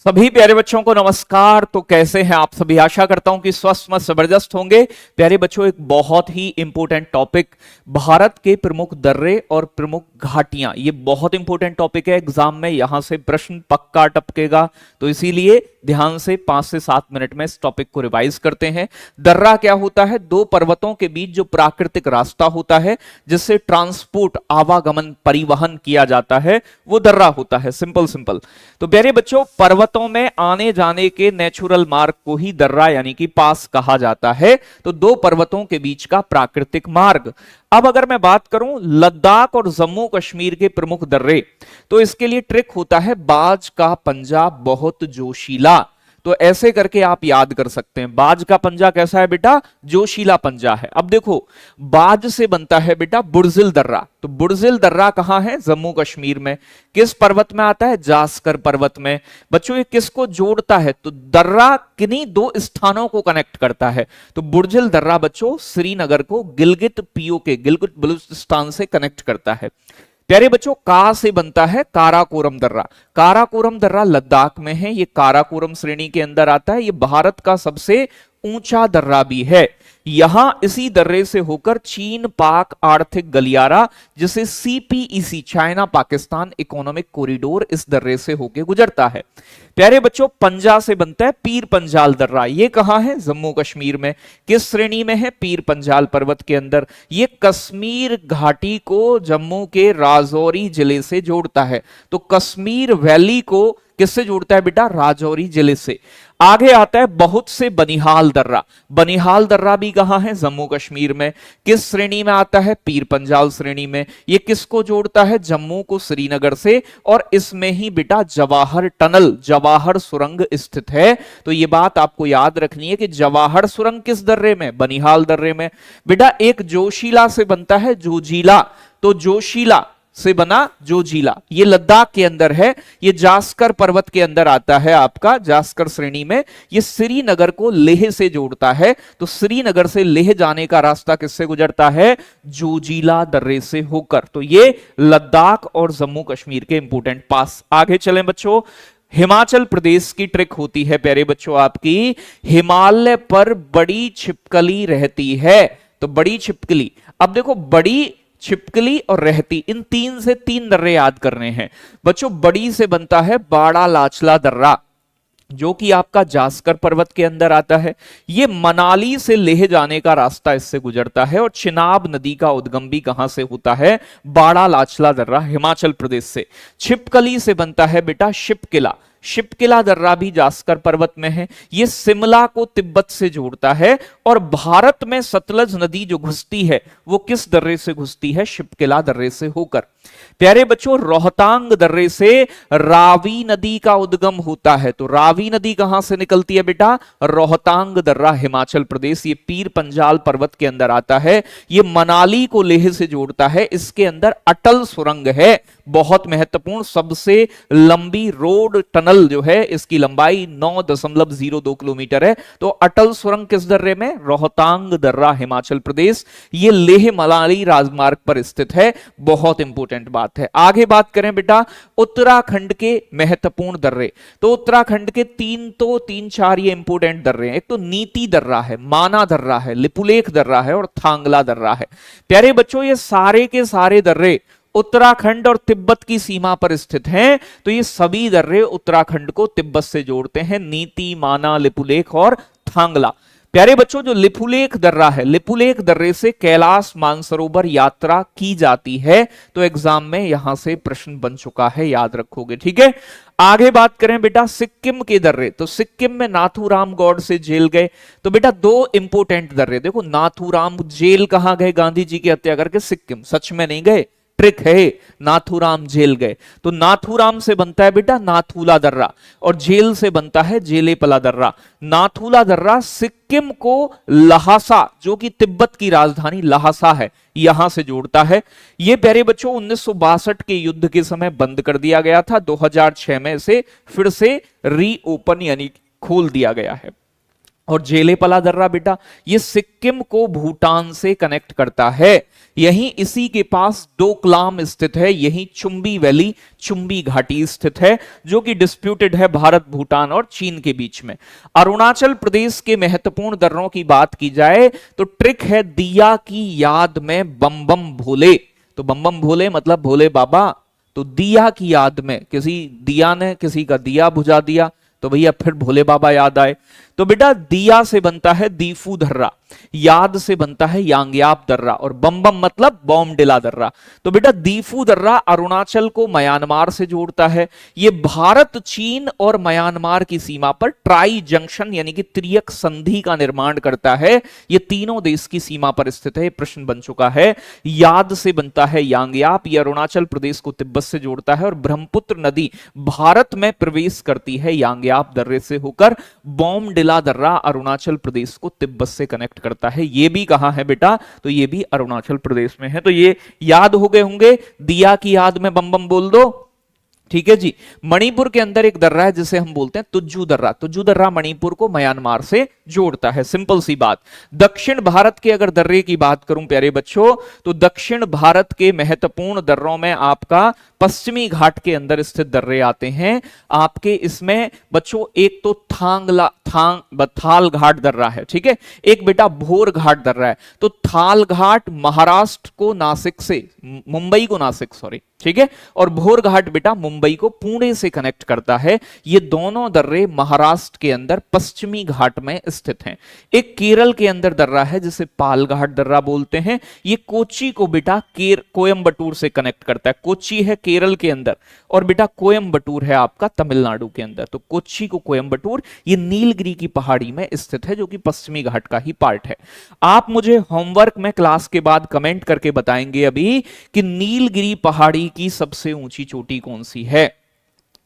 सभी प्यारे बच्चों को नमस्कार। तो कैसे हैं आप सभी? आशा करता हूं कि स्वस्थ मस्त जबरदस्त होंगे। प्यारे बच्चों, एक बहुत ही इंपॉर्टेंट टॉपिक, भारत के प्रमुख दर्रे और प्रमुख घाटियां, ये बहुत इंपॉर्टेंट टॉपिक है। एग्जाम में यहां से प्रश्न पक्का टपकेगा, तो इसीलिए ध्यान से 5 से 7 मिनट में इस टॉपिक को रिवाइज करते हैं। दर्रा क्या होता है? दो पर्वतों के बीच जो प्राकृतिक रास्ता होता है जिससे ट्रांसपोर्ट, आवागमन, परिवहन किया जाता है, वो दर्रा होता है। Simple simple. तो प्यारे बच्चों, पर्वतों में आने जाने के नेचुरल मार्ग को ही दर्रा यानी कि पास कहा जाता है। तो दो पर्वतों के बीच का प्राकृतिक मार्ग। अब अगर मैं बात करूं लद्दाख और जम्मू कश्मीर के प्रमुख दर्रे, तो इसके लिए ट्रिक होता है बाज का पंजा बहुत जोशीला। तो ऐसे करके आप याद कर सकते हैं। बाज का पंजा कैसा है बेटा? जोशीला पंजा है। अब देखो, बाज से बनता है बेटा बुर्जिल दर्रा। तो बुर्जिल दर्रा कहां है? जम्मू कश्मीर में। किस पर्वत में आता है? जास्कर पर्वत में। बच्चों, ये किसको जोड़ता है? तो दर्रा किन्हीं दो स्थानों को कनेक्ट करता है। तो बुर्जिल दर्रा बच्चों श्रीनगर को गिलगित पीओके, गिलगित बलूचिस्तान से कनेक्ट करता है। प्यारे बच्चों, का से बनता है काराकोरम दर्रा। काराकोरम दर्रा लद्दाख में है। ये काराकोरम श्रेणी के अंदर आता है। ये भारत का सबसे ऊंचा दर्रा भी है। यहां इसी दर्रे से होकर चीन पाक आर्थिक गलियारा, जिसे CPEC, China Pakistan economic corridor, इस दर्रे से होकर गुजरता है। प्यारे बच्चों, पंजा से बनता है पीर पंजाल दर्रा। ये कहां है? जम्मू कश्मीर में। किस श्रेणी में है? पीर पंजाल पर्वत के अंदर। ये कश्मीर घाटी को जम्मू के राजौरी जिले से जोड़ता है। तो कश्मीर वैली को किससे जोड़ता है बेटा? राजौरी जिले से। आगे आता है बहुत से बनिहाल दर्रा। बनिहाल दर्रा भी कहां है? जम्मू कश्मीर में। किस श्रेणी में आता है? पीर पंजाल श्रेणी में। ये किसको जोड़ता है? जम्मू को श्रीनगर से। और इसमें ही बेटा जवाहर टनल, जवाहर सुरंग स्थित है। तो ये बात आपको याद रखनी है कि जवाहर सुरंग किस दर्रे में? बनिहाल दर्रे में। बेटा, एक जोशीला से बनता है जोजीला। तो जोशीला से बना जोजीला, ये लद्दाख के अंदर है। ये जास्कर पर्वत के अंदर आता है आपका, जास्कर श्रेणी में। ये श्रीनगर को लेह से जोड़ता है। तो श्रीनगर से लेह जाने का रास्ता किससे गुजरता है? जोजीला दर्रे से होकर। तो ये लद्दाख और जम्मू कश्मीर के इंपोर्टेंट पास। आगे चलें बच्चों, हिमाचल प्रदेश की ट्रिक होती है प्यारे बच्चों आपकी, हिमालय पर बड़ी छिपकली रहती है। तो बड़ी छिपकली, अब देखो, बड़ी छिपकली और रहती, इन तीन से 3 दर्रे याद करने हैं बच्चों। बड़ी से बनता है बाड़ा लाचला दर्रा, जो कि आपका जास्कर पर्वत के अंदर आता है। ये मनाली से लेह जाने का रास्ता इससे गुजरता है। और चिनाब नदी का उद्गम भी कहां से होता है? बाड़ा लाचला दर्रा, हिमाचल प्रदेश से। छिपकली से बनता है बेटा शिपकिला। शिपकिला दर्रा भी जास्कर पर्वत में है। यह शिमला को तिब्बत से जोड़ता है। और भारत में सतलज नदी जो घुसती है वो किस दर्रे से घुसती है? शिपकिला दर्रे से होकर। प्यारे बच्चों, रोहतांग दर्रे से रावी नदी का उद्गम होता है। तो रावी नदी कहां से निकलती है बेटा? रोहतांग दर्रा, हिमाचल प्रदेश। ये पीर पंजाल पर्वत के अंदर आता है। ये मनाली को लेह से जोड़ता है। इसके अंदर अटल सुरंग है, बहुत महत्वपूर्ण, सबसे लंबी रोड टनल जो है, इसकी लंबाई 9.02 किलोमीटर है। तो अटल सुरंग किस दर्रे में? रोहतांग दर्रा, हिमाचल प्रदेश। ये लेह मनाली राजमार्ग पर स्थित है। बहुत इंपॉर्टेंट बात है। आगे बात करें बेटा उत्तराखंड के महत्वपूर्ण दर्रे। तो उत्तराखंड के 3-4 ये इंपॉर्टेंट दर्रे हैं। एक तो नीति दर्रा है, माना दर्रा है, लिपुलेख दर्रा है और थांगला दर्रा है। प्यारे बच्चों, ये सारे के सारे दर्रे उत्तराखंड और तिब्बत की सीमा पर स्थित हैं। तो ये सभी दर्रे उत्तराखंड को तिब्बत से जोड़ते हैं, नीति, माना, लिपुलेख और थांगला। प्यारे बच्चों, जो लिपुलेख दर्रा है, लिपुलेख दर्रे से कैलाश मानसरोवर यात्रा की जाती है। तो एग्जाम में यहां से प्रश्न बन चुका है, याद रखोगे, ठीक है। आगे बात करें बेटा सिक्किम के दर्रे। तो सिक्किम में नाथूराम गौड़ से जेल गए। तो बेटा 2 इंपोर्टेंट दर्रे देखो, नाथूराम जेल कहां गए? गांधी जी की हत्या करके सिक्किम, सच में नहीं गए, ट्रिक है, नाथूराम जेल गए। तो नाथूराम से बनता है बेटा नाथूला दर्रा और जेल से बनता है जेलेपला दर्रा। नाथूला दर्रा सिक्किम को लहासा, जो कि तिब्बत की राजधानी लहासा है, यहां से जोड़ता है। यह प्यारे बच्चों 1962 के युद्ध के समय बंद कर दिया गया था। 2006 में इसे फिर से रीओपन यानी खोल दिया गया है। और जेलेपला दर्रा बेटा ये सिक्किम को भूटान से कनेक्ट करता है। यहीं इसी के पास डोकलाम स्थित है, यहीं चुंबी वैली, चुंबी घाटी स्थित है, जो कि डिस्प्यूटेड है भारत, भूटान और चीन के बीच में। अरुणाचल प्रदेश के महत्वपूर्ण दर्रों की बात की जाए तो ट्रिक है दिया की याद में बम बम भोले। तो बम बम भोले मतलब भोले बाबा, तो दिया की याद में, किसी दिया ने किसी का दिया बुझा दिया तो भैया फिर भोले बाबा याद आए। तो बेटा दिया से बनता है दीफू दर्रा, याद से बनता है यांग्याप दर्रा, और बम बम मतलब बॉम्डिला दर्रा। तो बेटा दीफू दर्रा अरुणाचल को म्यांमार से जोड़ता है। ये भारत, चीन और म्यांमार की सीमा पर ट्राई जंक्शन यानी कि त्रियक संधि का निर्माण करता है। ये तीनों देश की सीमा पर स्थित है। ये प्रश्न बन चुका है। याद से बनता है यांग्याप, ये अरुणाचल प्रदेश को तिब्बत से जोड़ता है, और ब्रह्मपुत्र नदी भारत में प्रवेश करती है यांग्याप दर्रे से होकर। बॉम्डिला दर्रा अरुणाचल प्रदेश को तिब्बत से कनेक्ट करता है। ये भी कहां है बेटा? तो ये भी अरुणाचल प्रदेश में है। तो ये याद हो गए होंगे, दिया की याद में बम बम बोल दो। ठीक है जी। मणिपुर के अंदर एक दर्रा है जिसे हम बोलते हैं तुज्जू दर्रा। तुज्जू दर्रा मणिपुर को म्यांमार से जोड़ता है। सिंपल सी बात। दक्षिण भारत के अगर दर्रे की बात करूं प्यारे बच्चों, तो दक्षिण भारत के महत्वपूर्ण दर्रों में आपका पश्चिमी घाट के अंदर स्थित दर्रे आते हैं। आपके इसमें बच्चों एक तो थाल घाट दर्रा है, ठीक है, एक बेटा भोर घाट दर्रा है। तो थाल घाट महाराष्ट्र को नासिक से, मुंबई को नासिक सॉरी, ठीक है, और भोर घाट बेटा मुंबई को पुणे से कनेक्ट करता है। ये दोनों दर्रे महाराष्ट्र के अंदर पश्चिमी घाट में स्थित हैं। एक केरल के अंदर दर्रा है जिसे पाल घाट दर्रा बोलते हैं। ये कोच्चि को बेटा कोयम्बटूर से कनेक्ट करता है। कोच्चि है केरल के अंदर और बेटा कोयम्बटूर है आपका तमिलनाडु के अंदर। तो कोच्चि को कोयम्बटूर, ये नीलगिरी की पहाड़ी में स्थित है, जो कि पश्चिमी घाट का ही पार्ट है। आप मुझे होमवर्क में क्लास के बाद कमेंट करके बताएंगे अभी कि नीलगिरी पहाड़ी की सबसे ऊंची चोटी कौन सी है।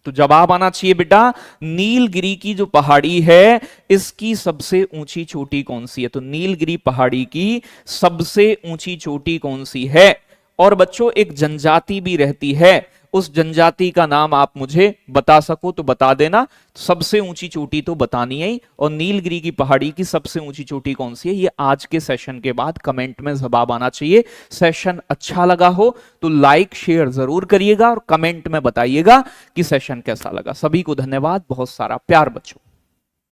तो जवाब आना चाहिए बेटा, नीलगिरी की जो पहाड़ी है इसकी सबसे ऊंची चोटी कौन सी है। तो नीलगिरी पहाड़ी की सबसे ऊंची चोटी कौन सी है। और बच्चों एक जनजाति भी रहती है, उस जनजाति का नाम आप मुझे बता सको तो बता देना। सबसे ऊंची चोटी तो बतानी है, और नीलगिरी की पहाड़ी की सबसे ऊंची चोटी कौन सी है, ये आज के सेशन के बाद कमेंट में जवाब आना चाहिए। सेशन अच्छा लगा हो तो लाइक शेयर जरूर करिएगा और कमेंट में बताइएगा कि सेशन कैसा लगा। सभी को धन्यवाद, बहुत सारा प्यार बच्चों।